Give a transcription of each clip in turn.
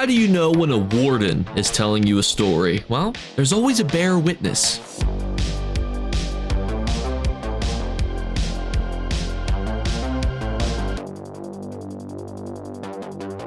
How do you know when a warden is telling you a story? Well, there's always a bear witness.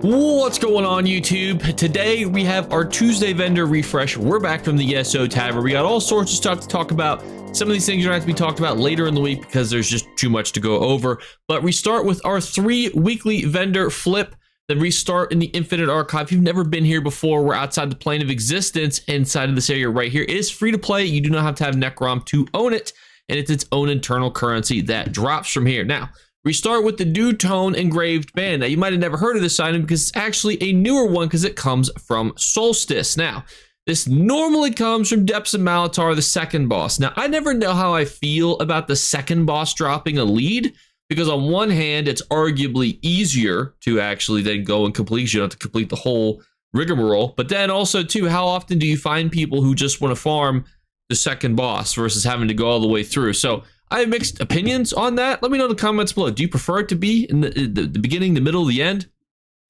What's going on, YouTube? Today we have our Tuesday vendor refresh. We're back from the ESO Tavern. We got all sorts of stuff to talk about. Some of these things are going to have to be talked about later in the week because there's just too much to go over. But we start with our 3 weekly vendor flip. Then restart in the Infinite Archive. If you've never been here before, we're outside the plane of existence inside of this area right here. It is free to play. You do not have to have Necrom to own it, and it's its own internal currency that drops from here. Now, restart with the Duotone engraved band. Now, you might have never heard of this item because it's actually a newer one because it comes from Solstice. Now, this normally comes from Depths of Malatar, the second boss. Now, I never know how I feel about the second boss dropping a lead, because on one hand, it's arguably easier to actually then go and complete. You don't have to complete the whole rigmarole. But then also, too, how often do you find people who just want to farm the second boss versus having to go all the way through? So I have mixed opinions on that. Let me know in the comments below. Do you prefer it to be in the beginning, the middle, the end?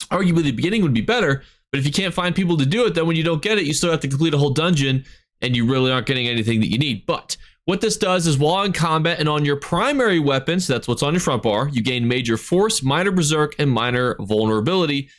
Arguably, the beginning would be better. But if you can't find people to do it, then when you don't get it, you still have to complete a whole dungeon, and you really aren't getting anything that you need. But what this does is while in combat and on your primary weapons, that's what's on your front bar, you gain major force, minor berserk, and minor vulnerability.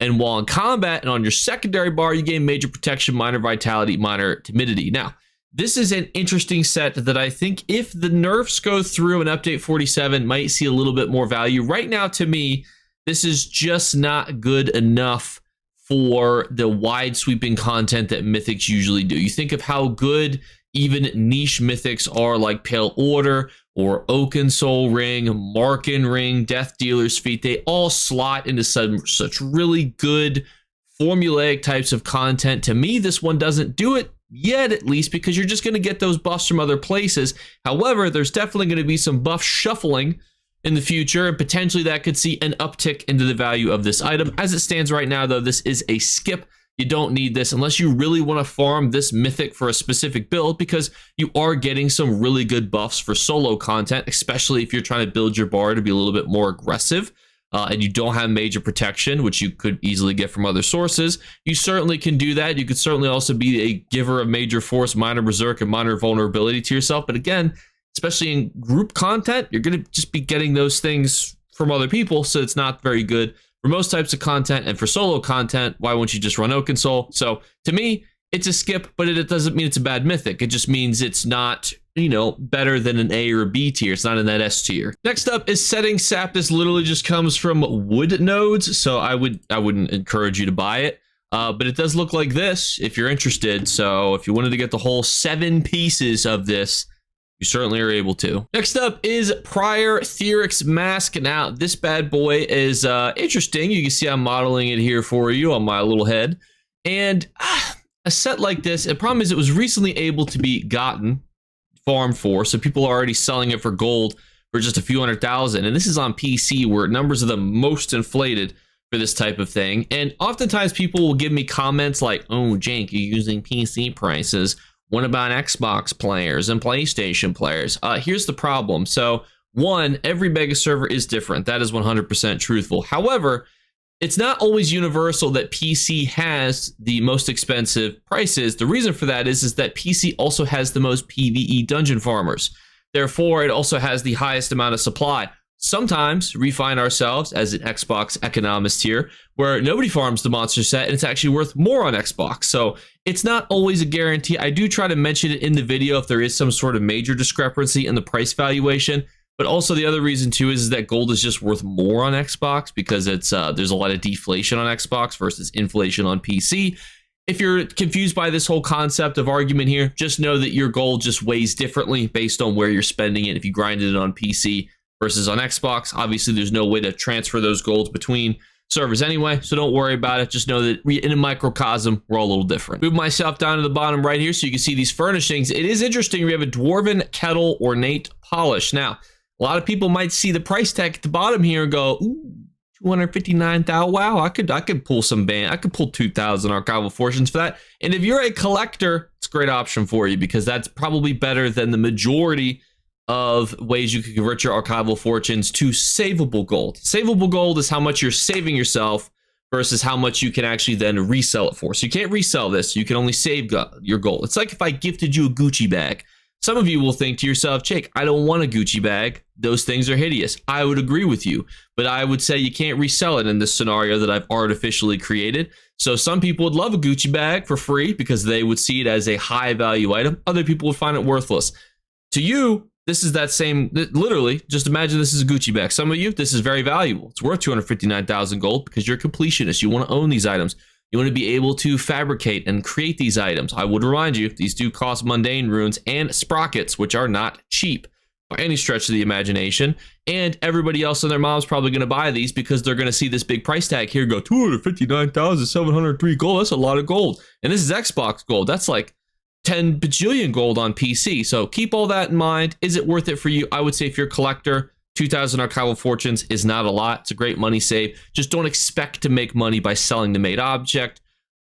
And while in combat and on your secondary bar, you gain major protection, minor vitality, minor timidity. Now, this is an interesting set that I think if the nerfs go through and update 47 might see a little bit more value. Right now, to me, this is just not good enough for the wide sweeping content that Mythics usually do. You think of how good even niche Mythics are, like Pale Order or Oaken Soul Ring, Marken Ring, Death Dealer's Feet. They all slot into such really good formulaic types of content. To me, this one doesn't do it yet, at least, because you're just going to get those buffs from other places. However, there's definitely going to be some buff shuffling in the future, and potentially that could see an uptick into the value of this item. As it stands right now, though, this is a skip. You don't need this unless you really want to farm this Mythic for a specific build, because you are getting some really good buffs for solo content, especially if you're trying to build your bar to be a little bit more aggressive. And you don't have major protection, which you could easily get from other sources. You certainly can do that. You could certainly also be a giver of major force, minor berserk, and minor vulnerability to yourself. But again, especially in group content, you're going to just be getting those things from other people, so it's not very good for most types of content. And for solo content, why won't you just run Oaken Soul? So to me, it's a skip, but it doesn't mean it's a bad Mythic. It just means it's not, you know, better than an A or a B tier. It's not in that S tier. Next up is Setting Sap. This literally just comes from wood nodes, so I wouldn't encourage you to buy it. But it does look like this if you're interested. So if you wanted to get the whole 7 pieces of this, you certainly are able to. Next up is Prior Theoric's Mask. Now, this bad boy is interesting. You can see I'm modeling it here for you on my little head. And a set like this, the problem is it was recently able to be farmed for, so people are already selling it for gold for just a few $100,000. And this is on PC, where numbers are the most inflated for this type of thing. And oftentimes people will give me comments like, oh, Jake, you're using PC prices. What about Xbox players and PlayStation players? Here's the problem. So one, every mega server is different. That is 100% truthful. However, it's not always universal that PC has the most expensive prices. The reason for that is that PC also has the most PvE dungeon farmers. Therefore, it also has the highest amount of supply. Sometimes we find ourselves as an Xbox economist here, where nobody farms the monster set and it's actually worth more on Xbox. So it's not always a guarantee. I do try to mention it in the video if there is some sort of major discrepancy in the price valuation. But also the other reason too is that gold is just worth more on Xbox because it's there's a lot of deflation on Xbox versus inflation on PC. If you're confused by this whole concept of argument here, just know that your gold just weighs differently based on where you're spending it. If you grinded it on PC versus on Xbox, obviously there's no way to transfer those golds between servers anyway, so don't worry about it. Just know that in a microcosm, we're all a little different. Move myself down to the bottom right here so you can see these furnishings. It is interesting. We have a Dwarven Kettle Ornate Polish. Now, a lot of people might see the price tag at the bottom here and go, ooh, 259,000. Wow, I could pull some band. I could pull 2,000 archival fortunes for that. And if you're a collector, it's a great option for you because that's probably better than the majority of ways you can convert your archival fortunes to savable gold. Savable gold is how much you're saving yourself versus how much you can actually then resell it for. So you can't resell this. You can only save your gold. It's like if I gifted you a Gucci bag. Some of you will think to yourself, Jake, I don't want a Gucci bag. Those things are hideous. I would agree with you, but I would say you can't resell it in this scenario that I've artificially created. So some people would love a Gucci bag for free because they would see it as a high value item. Other people would find it worthless. To you, this is that same, literally, just imagine this is a Gucci bag. Some of you, this is very valuable. It's worth 259,000 gold because you're a completionist. You want to own these items. You want to be able to fabricate and create these items. I would remind you, these do cost mundane runes and sprockets, which are not cheap by any stretch of the imagination. And everybody else and their mom's probably going to buy these because they're going to see this big price tag here go 259,703 gold. That's a lot of gold. And this is Xbox gold. That's like 10 bajillion gold on PC. So keep all that in mind. Is it worth it for you? I would say if you're a collector, 2,000 archival fortunes is not a lot. It's a great money save. Just don't expect to make money by selling the made object.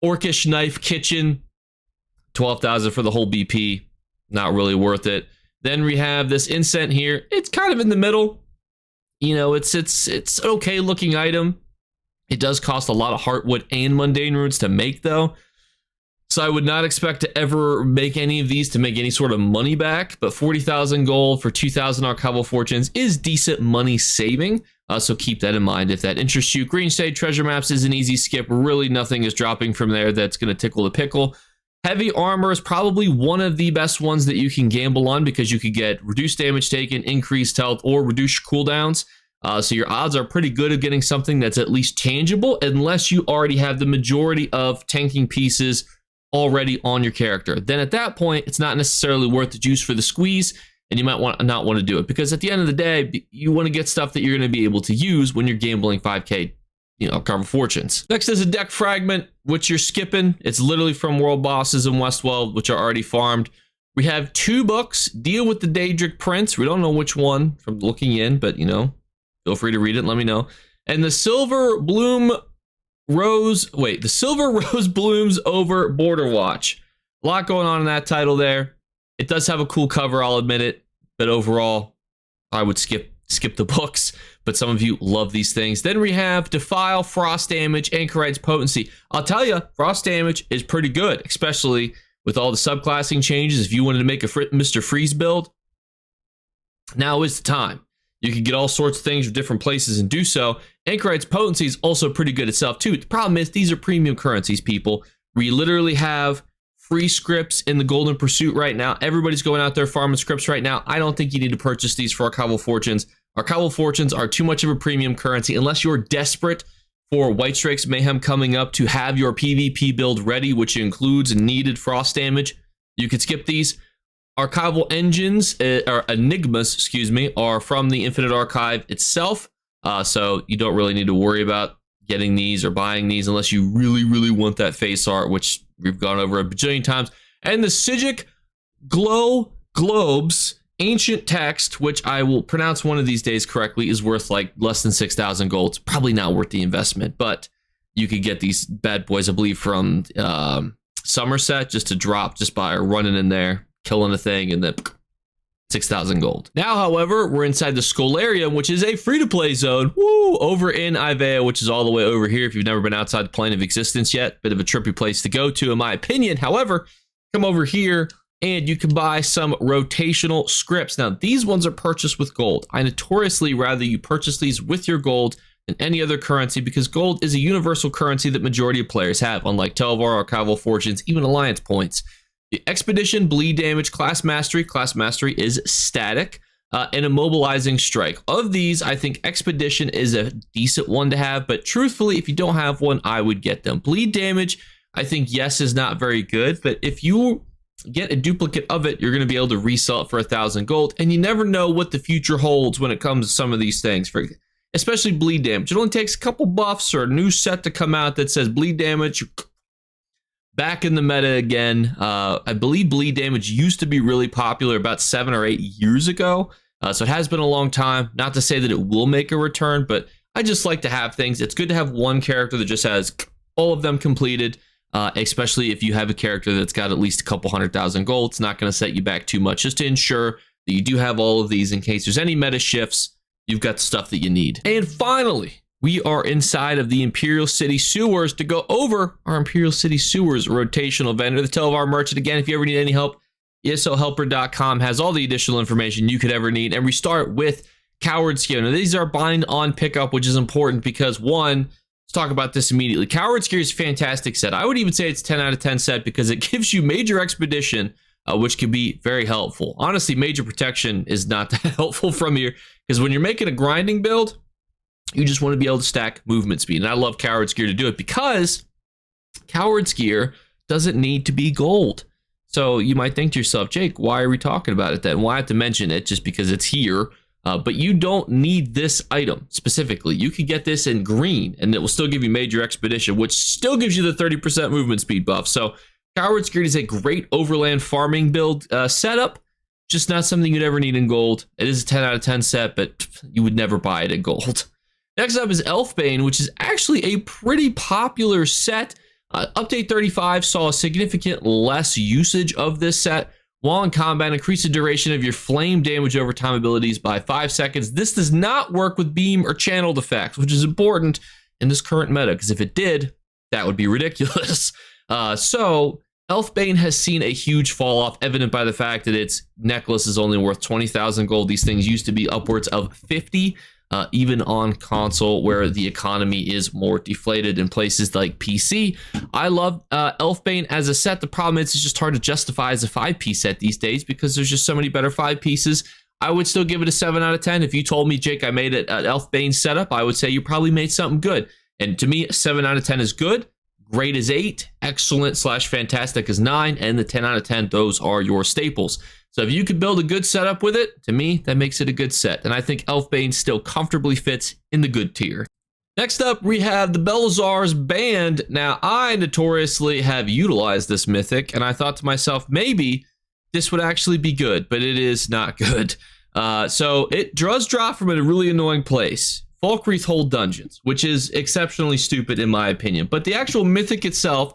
Orcish knife kitchen, 12,000 for the whole BP. Not really worth it. Then we have this incense here. It's kind of in the middle. You know, it's an okay looking item. It does cost a lot of heartwood and mundane runes to make though. So I would not expect to ever make any of these to make any sort of money back, but 40,000 gold for 2,000 archival fortunes is decent money saving. So keep that in mind if that interests you. Green State treasure maps is an easy skip. Really nothing is dropping from there that's going to tickle the pickle. Heavy armor is probably one of the best ones that you can gamble on because you could get reduced damage taken, increased health, or reduced cooldowns. So your odds are pretty good of getting something that's at least tangible unless you already have the majority of tanking pieces already on your character. Then at that point, it's not necessarily worth the juice for the squeeze, and you might not want to do it because at the end of the day, you want to get stuff that you're going to be able to use when you're gambling 5k, archival fortunes. Next is a deck fragment, which you're skipping. It's literally from world bosses in Westworld, which are already farmed. We have 2 books, Deal with the Daedric Prince. We don't know which one from looking in, but feel free to read it and let me know. And the Silver Rose Blooms Over Border Watch. A lot going on in that title there. It does have a cool cover, I'll admit it, but overall, I would skip the books, but some of you love these things. Then we have Defile, Frost Damage, Anchorite's Potency. I'll tell you, Frost Damage is pretty good, especially with all the subclassing changes. If you wanted to make a Mr. Freeze build, now is the time. You can get all sorts of things from different places and do so. Anchorite's Potency is also pretty good itself too. The problem is these are premium currencies, people. We literally have free scripts in the Golden Pursuit right now. Everybody's going out there farming scripts right now. I don't think you need to purchase these for Archival Fortunes. Archival Fortunes are too much of a premium currency unless you're desperate for White Strikes Mayhem coming up to have your PvP build ready, which includes needed frost damage. You could skip these. Archival engines, or enigmas, excuse me, are from the Infinite Archive itself. So you don't really need to worry about getting these or buying these unless you really, really want that face art, which we've gone over a bajillion times. And the Sijic Glow Globes ancient text, which I will pronounce one of these days correctly, is worth like less than 6,000 gold. It's probably not worth the investment, but you could get these bad boys, I believe, from Somerset just to drop just by running in there, killing a thing, and then 6,000 gold. Now, however, we're inside the Scholarium, which is a free-to-play zone, over in Ivea, which is all the way over here if you've never been outside the plane of existence yet. Bit of a trippy place to go to, in my opinion. However, come over here, and you can buy some rotational scripts. Now, these ones are purchased with gold. I notoriously rather you purchase these with your gold than any other currency because gold is a universal currency that majority of players have, unlike TLDR, Archival Fortunes, even Alliance points. The Expedition, Bleed Damage, Class Mastery is static, and Immobilizing Strike. Of these, I think Expedition is a decent one to have, but truthfully, if you don't have one, I would get them. Bleed Damage, I think, yes, is not very good, but if you get a duplicate of it, you're going to be able to resell it for 1,000 gold, and you never know what the future holds when it comes to some of these things, especially Bleed Damage. It only takes a couple buffs or a new set to come out that says Bleed Damage, back in the meta again. I believe Bleed Damage used to be really popular about 7 or 8 years ago. So it has been a long time. Not to say that it will make a return, but I just like to have things. It's good to have one character that just has all of them completed, especially if you have a character that's got at least a couple 100,000 gold. It's not going to set you back too much, just to ensure that you do have all of these in case there's any meta shifts. You've got stuff that you need. And finally, we are inside of the Imperial Ciy sewers to go over our Imperial Ciy sewers rotational vendor, the TLDR merchant. Again, if you ever need any help, ESOhelper.com has all the additional information you could ever need. And we start with Coward's Gear. Now, these are bind on pickup, which is important because, one, let's talk about this immediately. Coward's Gear is a fantastic set. I would even say it's 10 out of 10 set because it gives you major expedition, which can be very helpful. Honestly, major protection is not that helpful from here because when you're making a grinding build, you just want to be able to stack movement speed. And I love Coward's Gear to do it because Coward's Gear doesn't need to be gold. So you might think to yourself, Jake, why are we talking about it then? Well, I have to mention it just because it's here. But you don't need this item specifically. You could get this in green and it will still give you major expedition, which still gives you the 30% movement speed buff. So Coward's Gear is a great overland farming build setup, just not something you'd ever need in gold. It is a 10 out of 10 set, but you would never buy it in gold. Next up is Elfbane, which is actually a pretty popular set. Update 35 saw a significant less usage of this set. While in combat, increase the duration of your flame damage over time abilities by 5 seconds. This does not work with beam or channeled effects, which is important in this current meta, because if it did, that would be ridiculous. So Elfbane has seen a huge fall off, evident by the fact that its necklace is only worth 20,000 gold. These things used to be upwards of 50. Even on console where the economy is more deflated in places like PC. I love Elfbane as a set. The problem is it's just hard to justify as a 5-piece set these days because there's just so many better 5 pieces. I would still give it a 7 out of 10. If you told me, Jake, I made an Elfbane setup, I would say you probably made something good. And to me, a 7 out of 10 is good. Great is 8, excellent / fantastic is 9, and the 10 out of 10, those are your staples. So if you could build a good setup with it, to me, that makes it a good set. And I think Elfbane still comfortably fits in the good tier. Next up, we have the Belazar's Band. Now, I notoriously have utilized this mythic, and I thought to myself, maybe this would actually be good, but it is not good. So it does drop from a really annoying place. Falkreath Hold Dungeons, which is exceptionally stupid in my opinion. But the actual mythic itself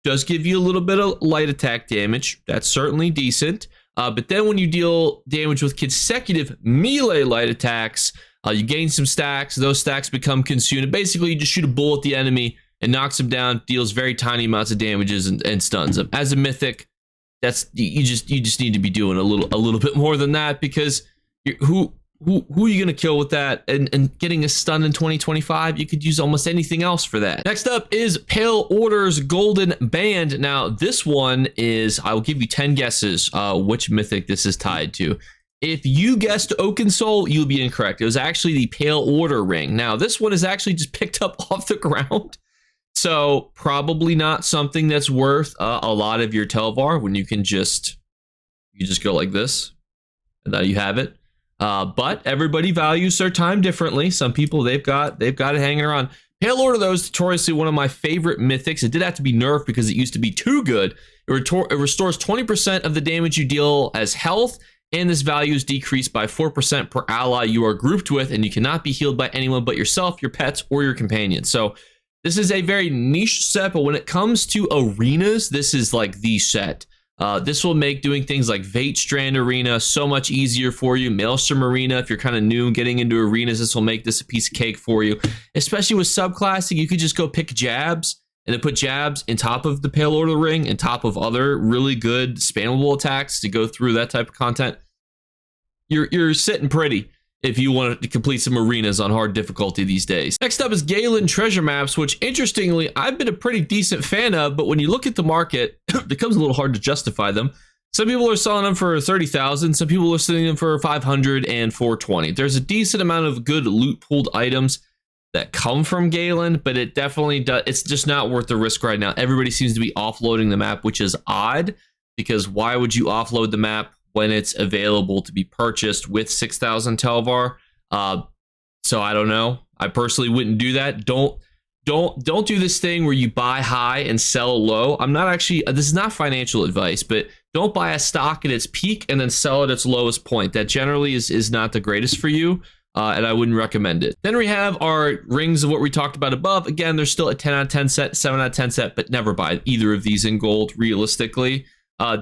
does give you a little bit of light attack damage. That's certainly decent. But then when you deal damage with consecutive melee light attacks, you gain some stacks. Those stacks become consumed. Basically, you just shoot a bullet at the enemy and knocks them down, deals very tiny amounts of damages and stuns them. As a mythic, that's you just need to be doing a little bit more than that because who are you gonna kill with that? And getting a stun in 2025, you could use almost anything else for that. Next up is Pale Order's Golden Band. Now this one is, I'll give you 10 guesses which mythic this is tied to. If you guessed Oaken Soul, you'll be incorrect. It was actually the Pale Order ring. Now this one is actually just picked up off the ground. So probably not something that's worth a lot of your Telvar when you can just go like this and now you have it. But everybody values their time differently. Some people they've got it hanging around. Pale Order though is notoriously one of my favorite mythics. It did have to be nerfed because it used to be too good. It restores 20% of the damage you deal as health, and this value is decreased by 4% per ally you are grouped with, and you cannot be healed by anyone but yourself, your pets, or your companion. So this is a very niche set, but when it comes to arenas, this is like the set. This will make doing things like Vatestrand Arena so much easier for you. Maelstrom Arena, if you're kind of new and getting into arenas, this will make this a piece of cake for you. Especially with subclassing, you could just go pick jabs and then put jabs in top of the Pale Order ring and top of other really good spammable attacks to go through that type of content. You're sitting pretty if you want to complete some arenas on hard difficulty these days. Next up is Galen Treasure Maps, which interestingly, I've been a pretty decent fan of, but when you look at the market, it becomes a little hard to justify them. Some people are selling them for 30,000, some people are selling them for 500 and 420. There's a decent amount of good loot pooled items that come from Galen, but it definitely does, it's just not worth the risk right now. Everybody seems to be offloading the map, which is odd, because why would you offload the map when it's available to be purchased with 6,000 Telvar? So I don't know. I personally wouldn't do that. Don't do this thing where you buy high and sell low. I'm not actually, this is not financial advice, but don't buy a stock at its peak and then sell at its lowest point. That generally is not the greatest for you. And I wouldn't recommend it. Then we have our rings of what we talked about above. Again, there's still a 10 out of 10 set, 7 out of 10 set, but never buy either of these in gold realistically.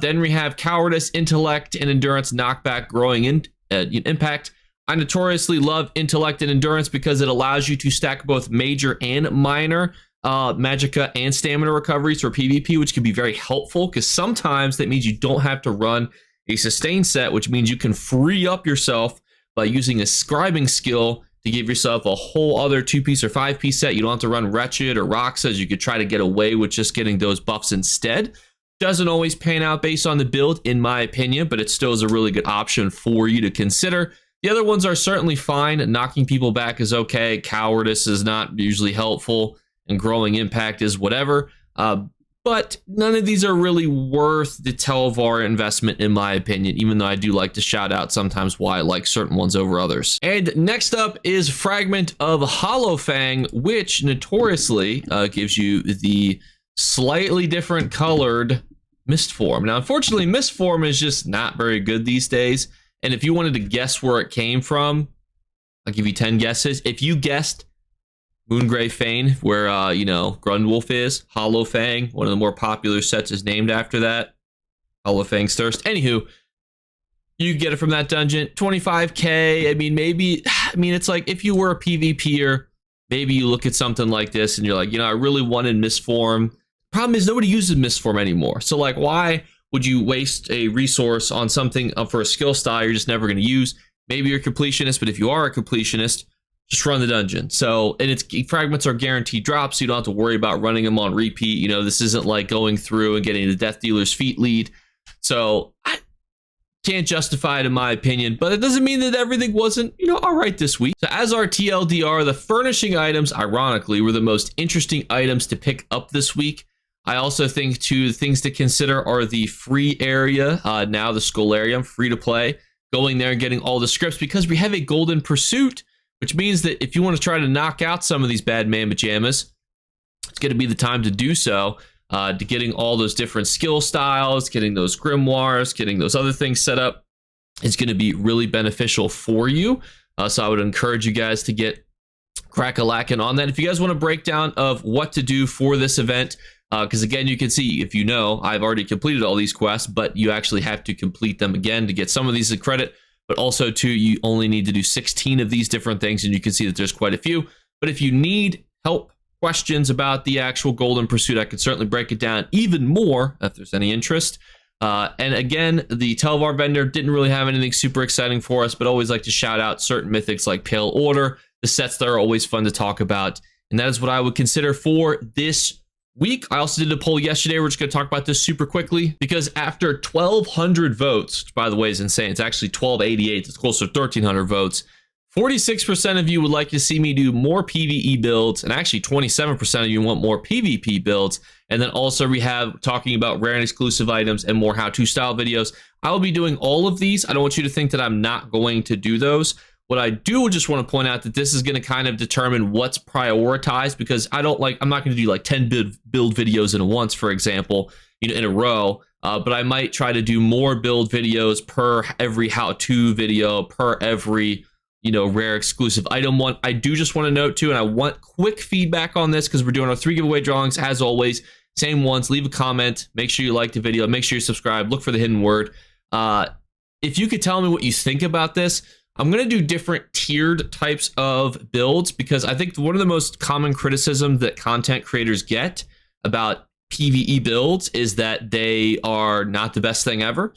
Then we have Cowardice, Intellect, and Endurance knockback growing in impact. I notoriously love Intellect and Endurance because it allows you to stack both major and minor magicka and stamina recoveries for PvP, which can be very helpful because sometimes that means you don't have to run a sustain set, which means you can free up yourself by using a scribing skill to give yourself a whole other 2-piece or 5-piece set. You don't have to run Wretched or Roxas. You could try to get away with just getting those buffs instead. Doesn't always pan out based on the build, in my opinion, but it still is a really good option for you to consider. The other ones are certainly fine. Knocking people back is okay. Cowardice is not usually helpful, and Growing Impact is whatever. But none of these are really worth the TLDR investment, in my opinion, even though I do like to shout out sometimes why I like certain ones over others. And next up is Fragment of Hollowfang, which notoriously gives you the slightly different colored Mist Form. Now, unfortunately, Mist Form is just not very good these days. And if you wanted to guess where it came from, I'll give you 10 guesses. If you guessed Moongrave Fane, where, Grundwolf is, Hollowfang, one of the more popular sets, is named after that. Hollowfang's Thirst. Anywho, you get it from that dungeon. 25k. I mean, it's like if you were a PvPer, maybe you look at something like this and you're like, I really wanted Mistform. Problem is, nobody uses Mistform anymore. So, like, why would you waste a resource on something for a skill style you're just never going to use? Maybe you're a completionist, but if you are a completionist, just run the dungeon. So, and its fragments are guaranteed drops, so you don't have to worry about running them on repeat. This isn't like going through and getting the Death Dealer's Feet lead. So, I can't justify it in my opinion, but it doesn't mean that everything wasn't, all right this week. So, as our TLDR, the furnishing items, ironically, were the most interesting items to pick up this week. I also think, too, things to consider are the free area, now the Scholarium, free to play, going there and getting all the scripts, because we have a golden pursuit, which means that if you want to try to knock out some of these bad mamma jammas, it's going to be the time to do so, to getting all those different skill styles, getting those grimoires, getting those other things set up. It's going to be really beneficial for you. So I would encourage you guys to get crack-a-lackin' on that. If you guys want a breakdown of what to do for this event, because again, you can see, if I've already completed all these quests, but you actually have to complete them again to get some of these to credit. But also, too, you only need to do 16 of these different things, and you can see that there's quite a few. But if you need help, questions about the actual Golden Pursuit, I could certainly break it down even more if there's any interest. And again, the TLDR vendor didn't really have anything super exciting for us, but always like to shout out certain mythics like Pale Order, the sets that are always fun to talk about. And that is what I would consider for this week. I also did a poll yesterday. We're just going to talk about this super quickly because after 1,200 votes, which by the way is insane, it's actually 1,288, it's closer to 1,300 votes, 46% of you would like to see me do more PvE builds, and actually 27% of you want more PvP builds. And then also we have talking about rare and exclusive items and more how-to style videos. I will be doing all of these. I don't want you to think that I'm not going to do those. What I do just want to point out that this is going to kind of determine what's prioritized, because I'm not going to do like 10 build videos at once, for example, in a row. But I might try to do more build videos per every how-to video, per every, rare exclusive item one. I do just want to note too, and I want quick feedback on this because we're doing our 3 giveaway drawings as always. Same ones. Leave a comment. Make sure you like the video. Make sure you subscribe. Look for the hidden word. If you could tell me what you think about this. I'm going to do different tiered types of builds because I think one of the most common criticisms that content creators get about PvE builds is that they are not the best thing ever.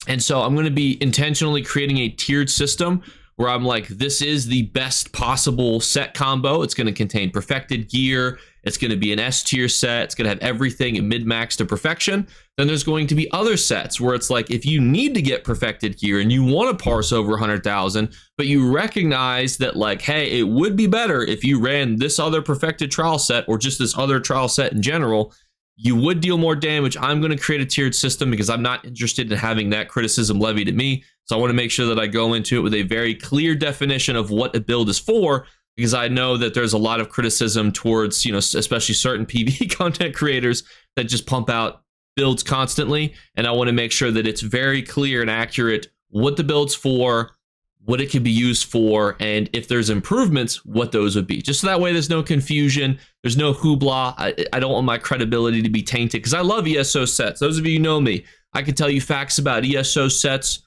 And so I'm going to be intentionally creating a tiered system where I'm like, this is the best possible set combo. It's going to contain perfected gear. It's going to be an S tier set. It's going to have everything mid-max to perfection. Then there's going to be other sets where it's like, if you need to get perfected gear and you want to parse over 100,000, but you recognize that like, hey, it would be better if you ran this other perfected trial set or just this other trial set in general, you would deal more damage. I'm going to create a tiered system because I'm not interested in having that criticism levied at me. So I want to make sure that I go into it with a very clear definition of what a build is for, because I know that there's a lot of criticism towards, especially certain PvE content creators that just pump out builds constantly. And I want to make sure that it's very clear and accurate what the build's for, what it can be used for, and if there's improvements, what those would be. Just so that way there's no confusion, there's no hoopla. I don't want my credibility to be tainted because I love ESO sets. Those of you who know me, I can tell you facts about ESO sets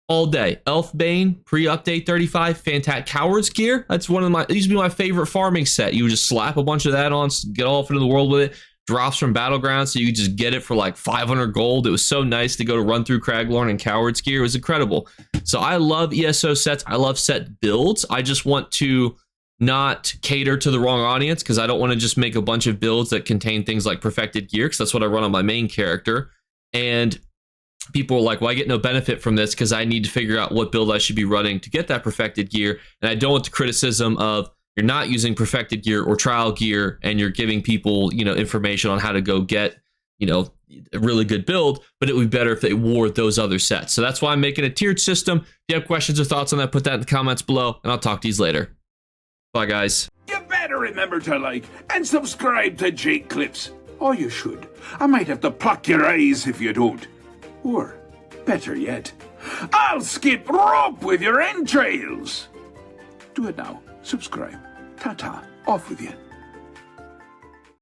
all day. Elfbane, pre-update 35, fantastic. Coward's Gear, that's one of my, it used to be my favorite farming set. You would just slap a bunch of that on, get off into the world with it. Drops from Battlegrounds, so you could just get it for like 500 gold. It was so nice to go to run through Craglorn and Coward's Gear. It was incredible. So I love ESO sets. I love set builds. I just want to not cater to the wrong audience, because I don't want to just make a bunch of builds that contain things like Perfected Gear, because that's what I run on my main character. And people are like, well, I get no benefit from this because I need to figure out what build I should be running to get that Perfected Gear. And I don't want the criticism of, you're not using Perfected Gear or Trial Gear, and you're giving people, you know, information on how to go get, you know, a really good build, but it would be better if they wore those other sets. So that's why I'm making a tiered system. If you have questions or thoughts on that, put that in the comments below, and I'll talk to you later. Bye, guys. You better remember to like and subscribe to Jakeclips. Or you should. I might have to pluck your eyes if you don't. Or, better yet, I'll skip rope with your entrails. Do it now. Subscribe. Ta-ta. Off with you.